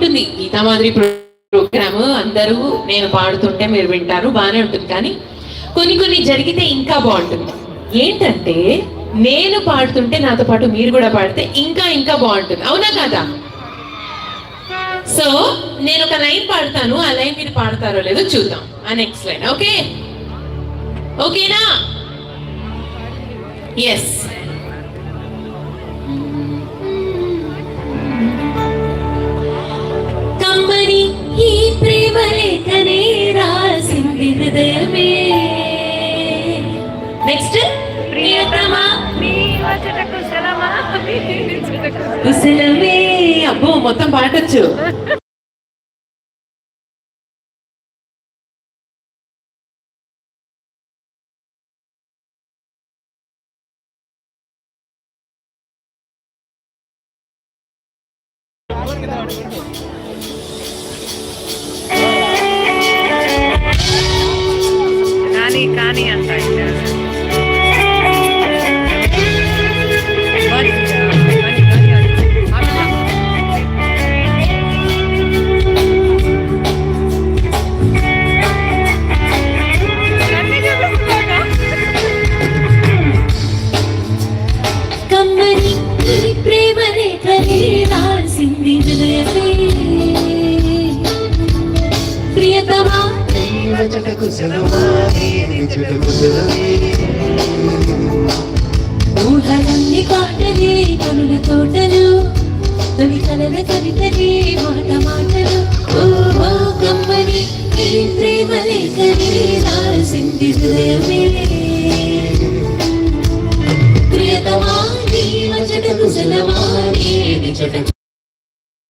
ఉంటుంది గీతా మాదిరి ప్రోగ్రామ్, అందరూ నేను పాడుతుంటే మీరు వింటారు, బాగానే ఉంటుంది. కానీ కొన్ని జరిగితే ఇంకా బాగుంటుంది. ఏంటంటే నేను పాడుతుంటే నాతో పాటు మీరు కూడా పాడితే ఇంకా బాగుంటుంది, అవునా కదా? సో నేను ఒక లైన్ పాడతాను, ఆ లైన్ మీరు పాడతారో లేదో చూద్దాం. ఆ నెక్స్ట్ లైన్ ఓకేనా? ఎస్. కమ్మని ఈ ప్రేమ లేఖనే రాసింది హృదయమే. నెక్స్ట్ ప్రియతమా కుశలమే. అబ్బో మొత్తం పాడొచ్చు. కానీ అంట కమ్మని ఈ ప్రేమ రేఖలే రాసింది హృదయమే. ప్రియతమా ఊహలన్నీ పాటలే కనుల తోటలు, తొలి కలల కవితలే మాటలు. ఓ కమ్మని ఈ ప్రేమ లేఖలే రాసింది హృదయమే. ప్రియతమా నీ వచట కుశలమా నీ